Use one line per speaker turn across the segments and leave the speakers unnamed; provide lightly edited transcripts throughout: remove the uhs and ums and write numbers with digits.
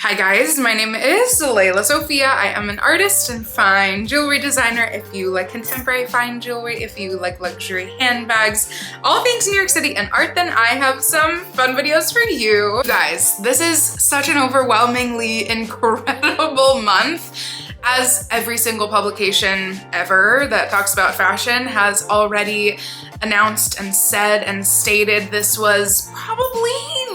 Hi guys, my name is Lelasophia. I am an artist and fine jewelry designer. If you like contemporary fine jewelry, if you like luxury handbags, all things New York City and art, then I have some fun videos for you. Guys, this is such an overwhelmingly incredible month, as every single publication ever that talks about fashion has already announced and said and stated. This was probably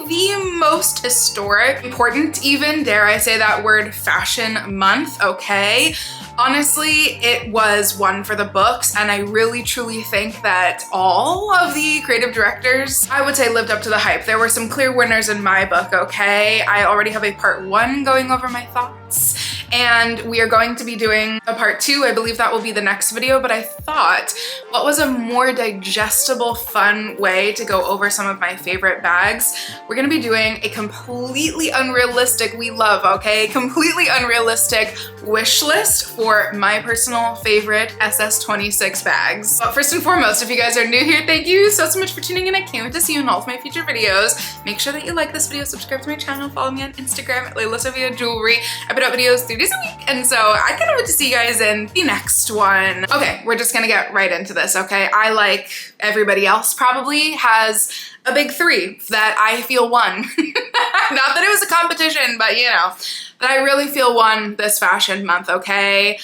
the most historic, important even, dare I say that word, fashion month, okay? Honestly, it was one for the books, and I really truly think that all of the creative directors, I would say, lived up to the hype. There were some clear winners in my book, okay? I already have a part 1 going over my thoughts, and we are going to be doing a part 2. I believe that will be the next video, but I thought what was a more digestible, fun way to go over some of my favorite bags. We're gonna be doing a completely unrealistic, we love, okay? Completely unrealistic wish list for my personal favorite SS26 bags. But first and foremost, if you guys are new here, thank you so much for tuning in. I can't wait to see you in all of my future videos. Make sure that you like this video, subscribe to my channel, follow me on Instagram at lelasophia jewelry. I put out videos 3 days a week, and so I can't wait to see you guys in the next one. Okay, we're just gonna get right into this, okay? I, like everybody else probably, has a big 3 that I feel won. Not that it was a competition, but you know, that I really feel won this fashion month, okay?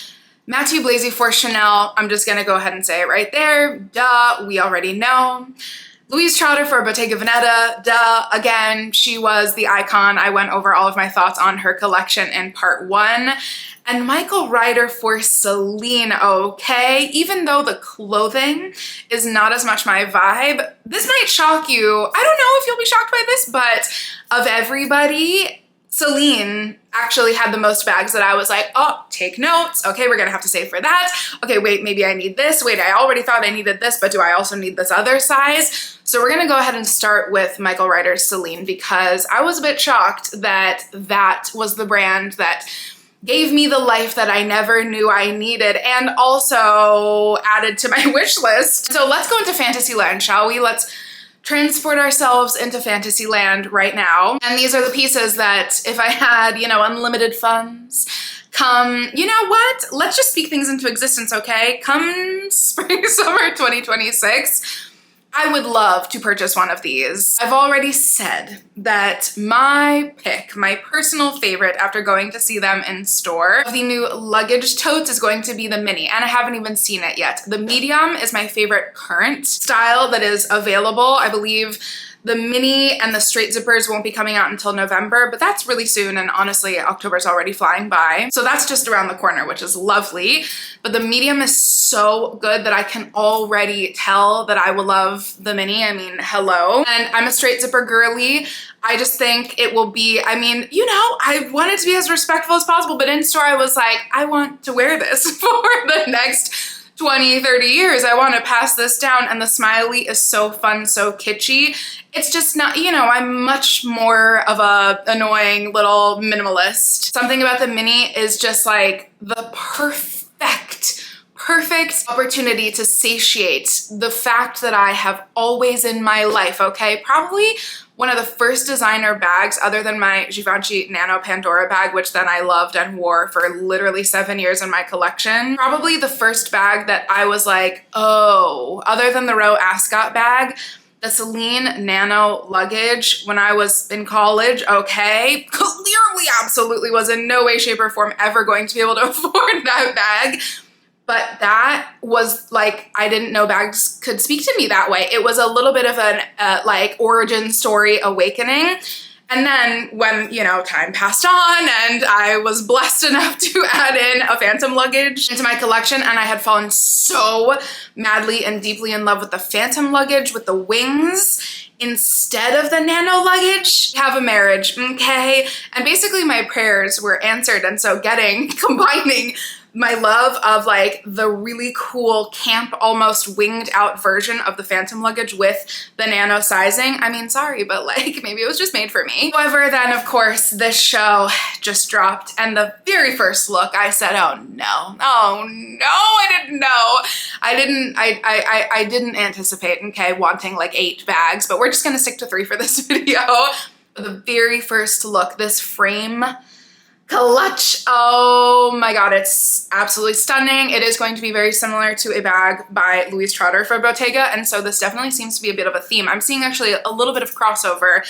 Mathieu Blazy for Chanel, I'm just gonna go ahead and say it right there. Duh, we already know. Louise Trotter for Bottega Veneta, duh, again, she was the icon. I went over all of my thoughts on her collection in part 1. And Michael Ryder for Celine, okay? Even though the clothing is not as much my vibe, this might shock you. I don't know if you'll be shocked by this, but of everybody, Celine actually had the most bags that I was like, oh, take notes. Okay, we're gonna have to save for that. Okay, wait, maybe I need this. Wait, I already thought I needed this, but do I also need this other size? So we're gonna go ahead and start with Michael Ryder's Celine, because I was a bit shocked that that was the brand that gave me the life that I never knew I needed, and also added to my wish list. So let's go into Fantasyland, shall we? Let's transport ourselves into Fantasyland right now. And these are the pieces that if I had, you know, unlimited funds, come, you know what? Let's just speak things into existence, okay? Come spring, summer 2026, I would love to purchase one of these. I've already said that my pick, my personal favorite after going to see them in store, of the new luggage totes is going to be the mini, and I haven't even seen it yet. The medium is my favorite current style that is available. I believe the mini and the straight zippers won't be coming out until November, but that's really soon, and honestly, October's already flying by. So that's just around the corner, which is lovely. But the medium is so good that I can already tell that I will love the mini. I mean, hello. And I'm a straight zipper girly. I just think it will be, I mean, you know, I want it to be as respectful as possible, but in store I was like, I want to wear this for the next 20, 30 years. I want to pass this down, and the smiley is so fun, so kitschy. It's just not, you know, I'm much more of a annoying little minimalist. Something about the mini is just like the perfect opportunity to satiate the fact that I have always in my life, okay? Probably one of the first designer bags, other than my Givenchy Nano Pandora bag, which then I loved and wore for literally 7 years in my collection. Probably the first bag that I was like, oh, other than the Roe Ascot bag, the Celine Nano luggage when I was in college, okay, clearly absolutely was in no way, shape, or form ever going to be able to afford that bag. But that was like, I didn't know bags could speak to me that way. It was a little bit of an like origin story awakening. And then when, you know, time passed on and I was blessed enough to add in a Phantom luggage into my collection, and I had fallen so madly and deeply in love with the Phantom luggage with the wings instead of the Nano luggage. Have a marriage, okay? And basically my prayers were answered, and so combining my love of like the really cool camp, almost winged out version of the Phantom luggage with the Nano sizing. I mean, sorry, but like maybe it was just made for me. However, then of course this show just dropped, and the very first look I said, oh no, I didn't know. I didn't anticipate, okay, wanting like 8 bags, but we're just gonna stick to 3 for this video. The very first look, this frame clutch. Oh my god, it's absolutely stunning. It is going to be very similar to a bag by Louise Trotter for Bottega, and so this definitely seems to be a bit of a theme. I'm seeing actually a little bit of crossover.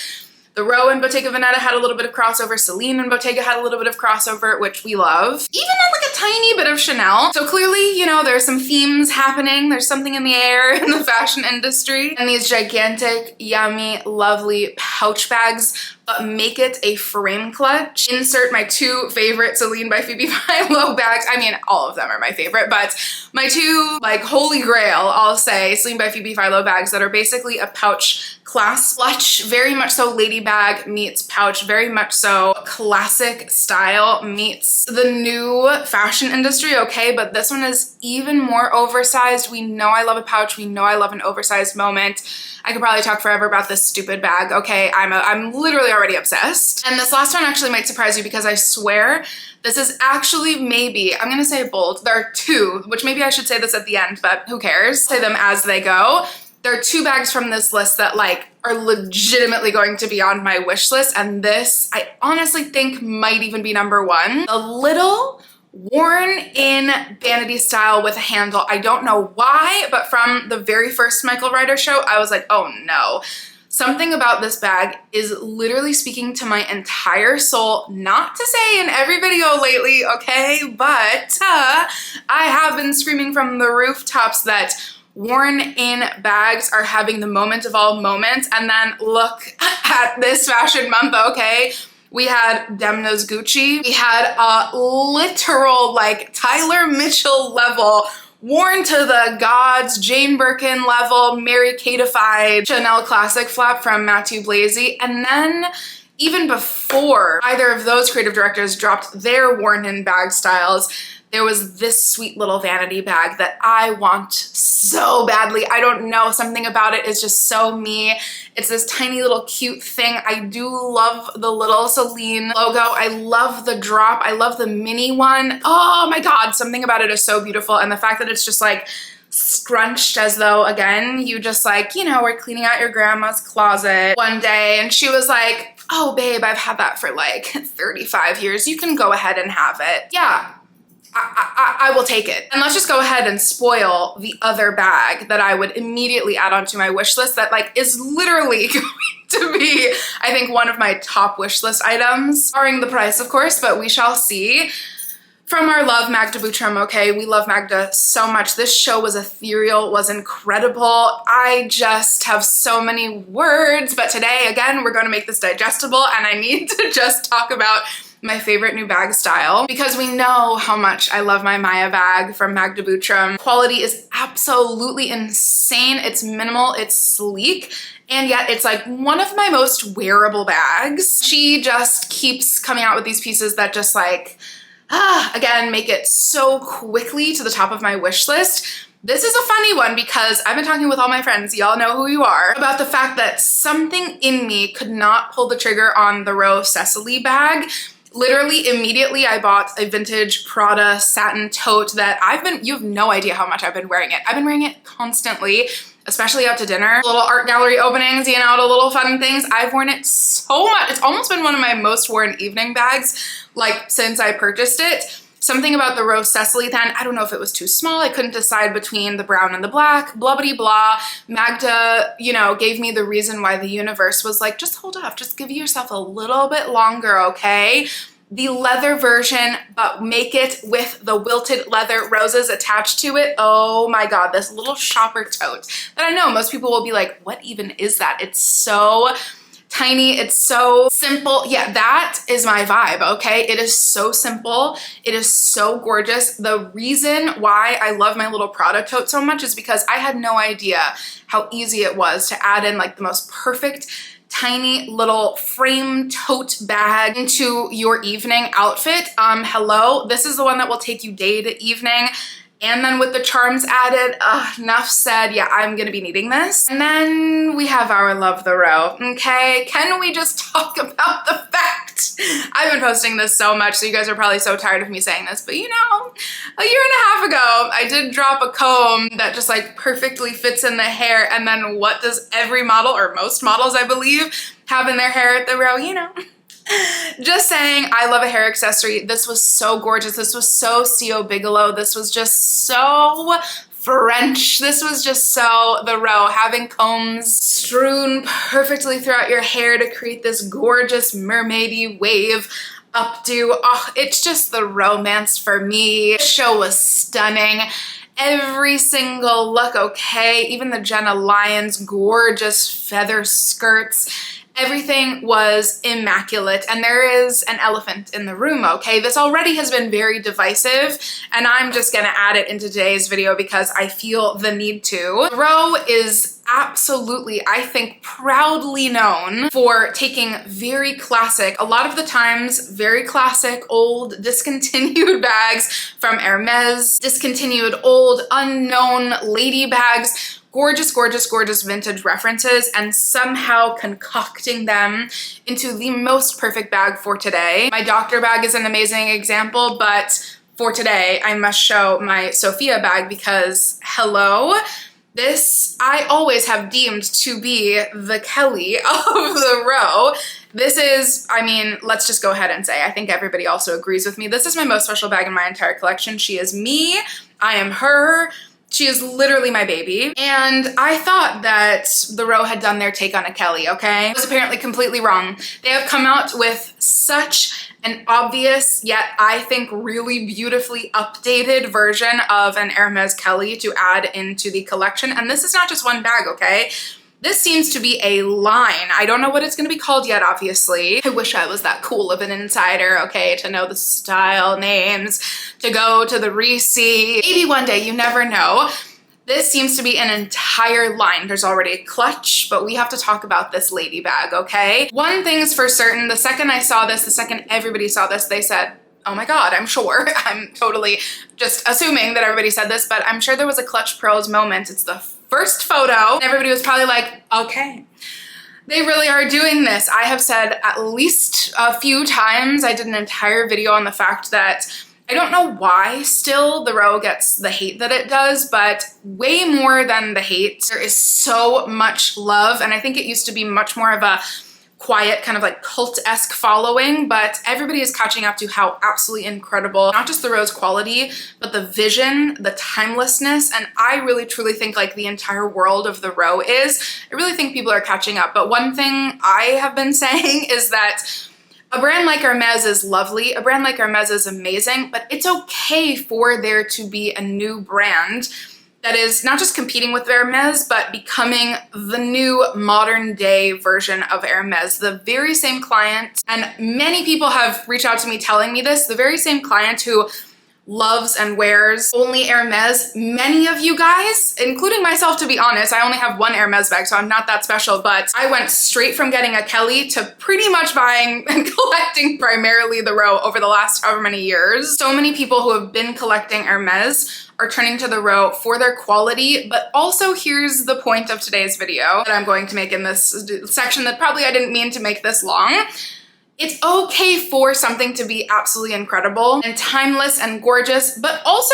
The Row and Bottega Veneta had a little bit of crossover. Celine and Bottega had a little bit of crossover, which we love. Even like a tiny bit of Chanel. So clearly, you know, there's some themes happening. There's something in the air in the fashion industry. And these gigantic, yummy, lovely pouch bags, but make it a frame clutch. Insert my two favorite Celine by Phoebe Philo bags. I mean, all of them are my favorite, but my two, like, holy grail, I'll say, Celine by Phoebe Philo bags that are basically a pouch clasp clutch, very much so lady bag meets pouch, very much so classic style meets the new fashion industry, okay? But this one is even more oversized. We know I love a pouch. We know I love an oversized moment. I could probably talk forever about this stupid bag, okay? I'm literally already obsessed. And this last one actually might surprise you because I swear this is actually maybe, I'm gonna say bold, there are two, which maybe I should say this at the end, but who cares? Say them as they go. There are two bags from this list that like are legitimately going to be on my wish list, and this I honestly think might even be number one. The little worn in vanity style with a handle. I don't know why, but from the very first Michael Ryder show, I was like, oh no. Something about this bag is literally speaking to my entire soul. Not to say in every video lately, okay? But I have been screaming from the rooftops that worn in bags are having the moment of all moments. And then look at this fashion month, okay? We had Demna's Gucci. We had a literal like Tyler Mitchell level, worn to the gods, Jane Birkin level, Mary Kate-ified Chanel classic flap from Matthew Blazy. And then even before either of those creative directors dropped their worn in bag styles, there was this sweet little vanity bag that I want so badly. I don't know, something about it is just so me. It's this tiny little cute thing. I do love the little Celine logo. I love the drop. I love the mini one. Oh my God, something about it is so beautiful. And the fact that it's just like scrunched as though, again, you just like, you know, were cleaning out your grandma's closet one day and she was like, oh babe, I've had that for like 35 years. You can go ahead and have it. Yeah. I will take it. And let's just go ahead and spoil the other bag that I would immediately add onto my wish list that like is literally going to be, I think, one of my top wish list items, barring the price, of course, but we shall see. From our love, Magda Butrym, okay? We love Magda so much. This show was ethereal, was incredible. I just have so many words, but today, again, we're gonna make this digestible and I need to just talk about my favorite new bag style because we know how much I love my Maya bag from Magda Butrym. Quality is absolutely insane. It's minimal, it's sleek, and yet it's like one of my most wearable bags. She just keeps coming out with these pieces that just like, again, make it so quickly to the top of my wish list. This is a funny one because I've been talking with all my friends, y'all know who you are, about the fact that something in me could not pull the trigger on the Row Cecily bag. Literally immediately I bought a vintage Prada satin tote that you have no idea how much I've been wearing it. I've been wearing it constantly, especially out to dinner, little art gallery openings, you know, the little fun things. I've worn it so much. It's almost been one of my most worn evening bags, like since I purchased it. Something about the Row Cecily then, I don't know if it was too small. I couldn't decide between the brown and the black, blah, blah, blah. Magda, you know, gave me the reason why the universe was like, just hold off, just give yourself a little bit longer, okay? The leather version, but make it with the wilted leather roses attached to it. Oh my God, this little shopper tote that I know most people will be like, what even is that? It's so tiny, it's so simple. Yeah, that is my vibe, okay? It is so simple. It is so gorgeous. The reason why I love my little Prada tote so much is because I had no idea how easy it was to add in like the most perfect tiny little frame tote bag into your evening outfit. Hello, this is the one that will take you day to evening. And then with the charms added, enough said, yeah, I'm gonna be needing this. And then we have our Love the Row, okay? Can we just talk about the fact, I've been posting this so much, so you guys are probably so tired of me saying this, but you know, a year and a half ago, I did drop a comb that just like perfectly fits in the hair, and then what does every model, or most models I believe, have in their hair at the Row? You know, Just saying, I love a hair accessory. This was so gorgeous. This was so C.O. Bigelow. This was just so French. This was just so the row, having combs strewn perfectly throughout your hair to create this gorgeous mermaidy wave updo. Oh, it's just the romance for me. The show was stunning. Every single look, okay? Even the Jenna Lyons gorgeous feather skirts. Everything was immaculate, and there is an elephant in the room, okay? This already has been very divisive, and I'm just gonna add it into today's video because I feel the need to. Row is absolutely, I think, proudly known for taking very classic, a lot of the times, very classic, old, discontinued bags from Hermes, discontinued, old, unknown lady bags, gorgeous, gorgeous, gorgeous vintage references, and somehow concocting them into the most perfect bag for today. My doctor bag is an amazing example, but for today, I must show my Sophia bag because, hello, this I always have deemed to be the Kelly of the row. This is, I mean, let's just go ahead and say, I think everybody also agrees with me. This is my most special bag in my entire collection. She is me, I am her. She is literally my baby. And I thought that the row had done their take on a Kelly, okay? I was apparently completely wrong. They have come out with such an obvious, yet I think really beautifully updated version of an Hermes Kelly to add into the collection. And this is not just one bag, okay? This seems to be a line. I don't know what it's gonna be called yet, obviously. I wish I was that cool of an insider, okay, to know the style names, to go to the receipt. Maybe one day, you never know. This seems to be an entire line. There's already a clutch, but we have to talk about this lady bag, okay? One thing's for certain, the second I saw this, the second everybody saw this, they said, oh my God, I'm sure. I'm totally just assuming that everybody said this, but I'm sure there was a clutch pearls moment. It's the first photo. Everybody was probably like, okay, they really are doing this. I have said at least a few times, I did an entire video on the fact that I don't know why still the row gets the hate that it does, but way more than the hate. There is so much love, and I think it used to be much more of a quiet, kind of like cult-esque following, but everybody is catching up to how absolutely incredible, not just the rose quality, but the vision, the timelessness, and I really truly think like the entire world of the row is. I really think people are catching up, but one thing I have been saying is that a brand like Hermes is lovely, a brand like Hermes is amazing, but it's okay for there to be a new brand that is not just competing with Hermes, but becoming the new modern day version of Hermes. The very same client, and many people have reached out to me telling me this, the very same client who loves and wears only Hermes. Many of you guys, including myself to be honest, I only have one Hermes bag, so I'm not that special, but I went straight from getting a Kelly to pretty much buying and collecting primarily the row over the last however many years. So many people who have been collecting Hermes are turning to the row for their quality, but also here's the point of today's video that I'm going to make in this section that probably I didn't mean to make this long. It's okay for something to be absolutely incredible and timeless and gorgeous, but also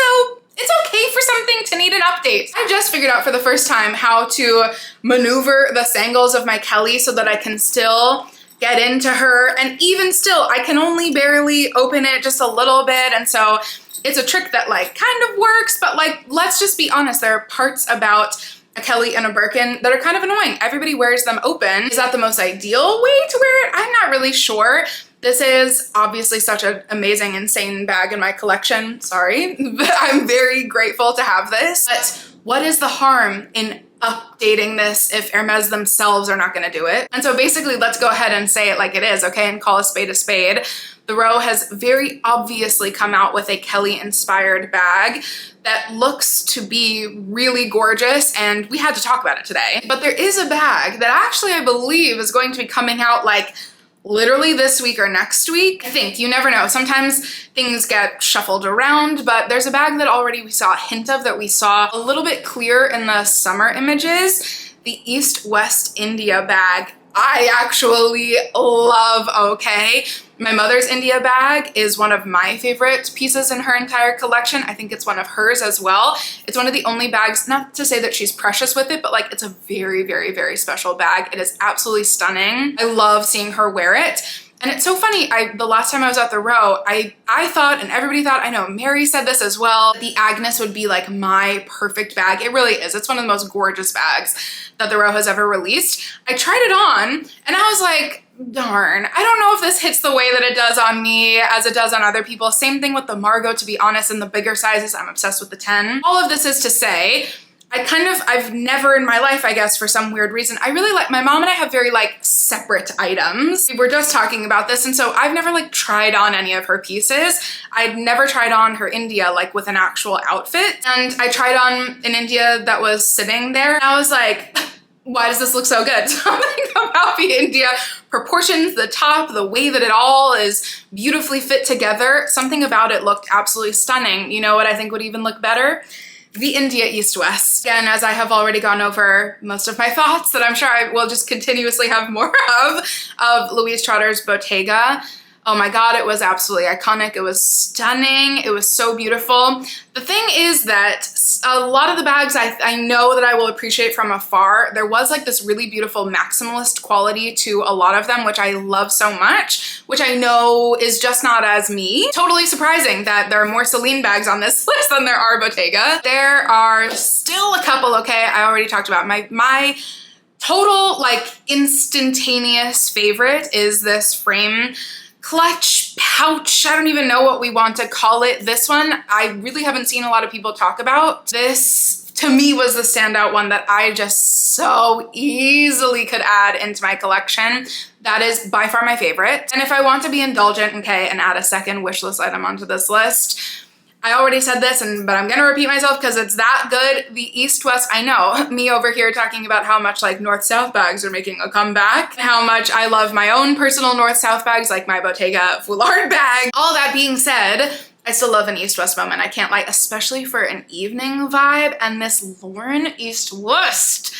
it's okay for something to need an update. I just figured out for the first time how to maneuver the sangles of my Kelly so that I can still get into her, and even still, I can only barely open it just a little bit, and so it's a trick that like kind of works, but like, let's just be honest, there are parts about a Kelly and a Birkin that are kind of annoying. Everybody wears them open. Is that the most ideal way to wear it? I'm not really sure. This is obviously such an amazing, insane bag in my collection. Sorry, but I'm very grateful to have this. But what is the harm in updating this if Hermes themselves are not gonna do it? And so basically, let's go ahead and say it like it is, okay? And call a spade a spade. The row has very obviously come out with a Kelly-inspired bag that looks to be really gorgeous, and we had to talk about it today. But there is a bag that actually I believe is going to be coming out like literally this week or next week. I think, you never know. Sometimes things get shuffled around, but there's a bag that already we saw a hint of, that we saw a little bit clear in the summer images, the East West India bag. I actually love, okay? My mother's India bag is one of my favorite pieces in her entire collection. I think it's one of hers as well. It's one of the only bags, not to say that she's precious with it, but like it's a very, very, very special bag. It is absolutely stunning. I love seeing her wear it. And it's so funny, the last time I was at the Row, I thought, and everybody thought, I know Mary said this as well, the Agnes would be like my perfect bag. It really is. It's one of the most gorgeous bags that the Row has ever released. I tried it on and I was like, darn, I don't know if this hits the way that it does on me as it does on other people. Same thing with the Margot, to be honest, in the bigger sizes. I'm obsessed with the 10. All of this is to say, I've never in my life, I guess, for some weird reason, I really like, my mom and I have very like separate items. We were just talking about this. And so I've never like tried on any of her pieces. I'd never tried on her India, like with an actual outfit. And I tried on an India that was sitting there. And I was like, why does this look so good? Something about the India proportions, the top, the way that it all is beautifully fit together. Something about it looked absolutely stunning. You know what I think would even look better? The India East-West. Again, as I have already gone over most of my thoughts that I'm sure I will just continuously have more of Louise Trotter's Bottega. Oh my God, it was absolutely iconic. It was stunning. It was so beautiful. The thing is that a lot of the bags I know that I will appreciate from afar. There was like this really beautiful maximalist quality to a lot of them, which I love so much, which I know is just not as me. Totally surprising that there are more Celine bags on this list than there are Bottega. There are still a couple, okay? I already talked about my total like instantaneous favorite is this frame clutch, pouch, I don't even know what we want to call it. This one, I really haven't seen a lot of people talk about. This, to me, was the standout one that I just so easily could add into my collection. That is by far my favorite. And if I want to be indulgent, okay, and add a second wish list item onto this list, I already said this, but I'm gonna repeat myself because it's that good. The East-West, I know, me over here talking about how much like North-South bags are making a comeback, how much I love my own personal North-South bags, like my Bottega foulard bag. All that being said, I still love an East-West moment, I can't lie, especially for an evening vibe. And this Lauren East-West,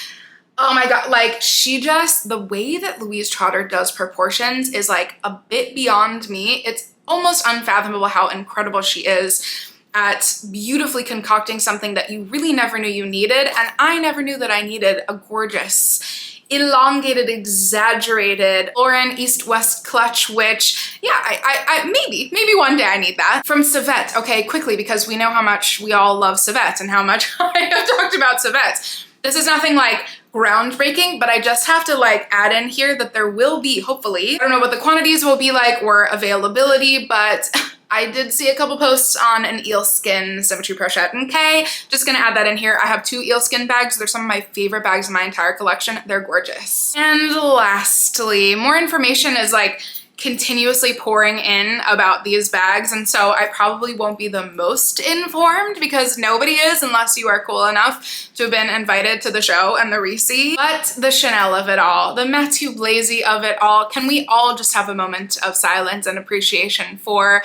oh my God, like she just, the way that Louise Trotter does proportions is like a bit beyond me. It's almost unfathomable how incredible she is at beautifully concocting something that you really never knew you needed. And I never knew that I needed a gorgeous, elongated, exaggerated Lauren East-West clutch, which, yeah, I maybe one day I need that. From Civet, okay, quickly, because we know how much we all love Civet and how much I have talked about Civet. This is nothing like groundbreaking, but I just have to like add in here that there will be, hopefully, I don't know what the quantities will be like or availability, but I did see a couple posts on an eelskin symmetry crochet. Okay, just gonna add that in here. I have 2 eelskin bags. They're some of my favorite bags in my entire collection. They're gorgeous. And lastly, more information is like continuously pouring in about these bags, and so I probably won't be the most informed because nobody is unless you are cool enough to have been invited to the show and the Reese. But the Chanel of it all, the Mathieu Blazy of it all, can we all just have a moment of silence and appreciation for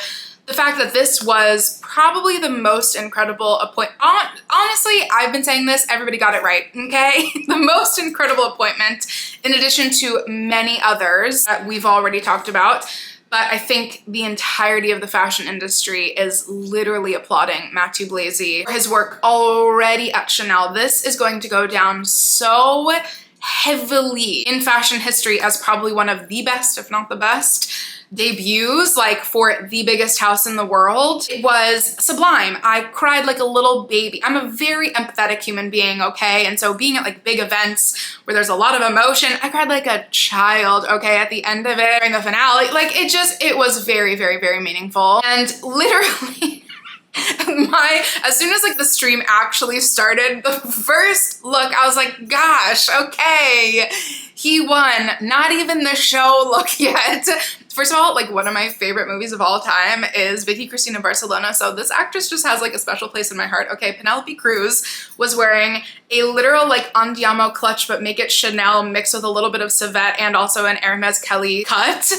the fact that this was probably the most incredible appointment. Honestly, I've been saying this, everybody got it right, okay? The most incredible appointment, in addition to many others that we've already talked about. But I think the entirety of the fashion industry is literally applauding Mathieu Blazy for his work already at Chanel. This is going to go down so heavily in fashion history as probably one of the best, if not the best, debuts, like for the biggest house in the world. It was sublime. I cried like a little baby. I'm a very empathetic human being, okay? And so being at like big events where there's a lot of emotion, I cried like a child, okay, at the end of it, during the finale. Like it was very, very, very meaningful. And literally, as soon as like the stream actually started, the first look, I was like, gosh, okay, he won. Not even the show look yet. First of all, like one of my favorite movies of all time is Vicky Cristina Barcelona. So this actress just has like a special place in my heart. Okay, Penelope Cruz was wearing a literal like Andiamo clutch, but make it Chanel mixed with a little bit of Civet and also an Hermes Kelly cut.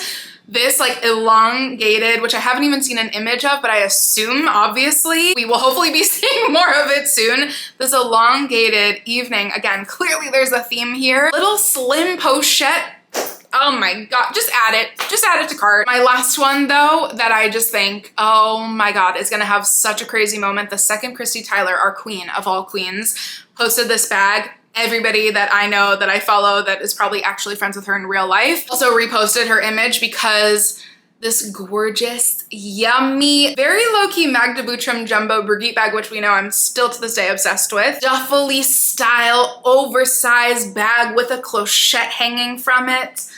This like elongated, which I haven't even seen an image of, but I assume obviously we will hopefully be seeing more of it soon. This elongated evening, again, clearly there's a theme here. Little slim pochette. Oh my God, just add it to cart. My last one though, that I just think, oh my God, is gonna have such a crazy moment. The second Christy Tyler, our queen of all queens, posted this bag, everybody that I know, that I follow, that is probably actually friends with her in real life, also reposted her image because this gorgeous, yummy, very low-key Magda Butrym Jumbo Brigitte bag, which we know I'm still to this day obsessed with. Duffely style, oversized bag with a clochette hanging from it.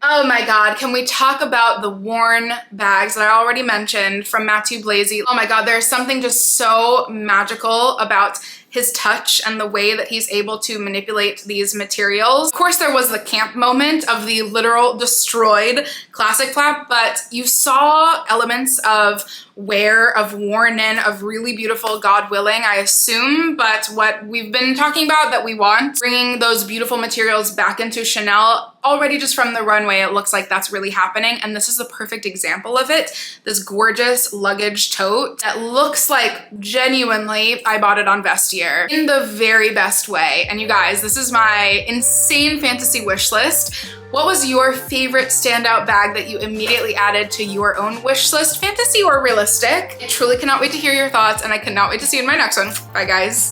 Oh my God, can we talk about the worn bags that I already mentioned from Matthew Blazy? Oh my God, there's something just so magical about his touch and the way that he's able to manipulate these materials. Of course, there was the camp moment of the literal destroyed classic flap, but you saw elements of wear, of worn in, of really beautiful, God willing, I assume, but what we've been talking about that we want, bringing those beautiful materials back into Chanel. Already just from the runway, it looks like that's really happening, and this is the perfect example of it. This gorgeous luggage tote that looks like genuinely I bought it on Vestiaire in the very best way. And you guys, this is my insane fantasy wish list. What was your favorite standout bag that you immediately added to your own wish list, fantasy or realistic? I truly cannot wait to hear your thoughts, and I cannot wait to see you in my next one. Bye guys.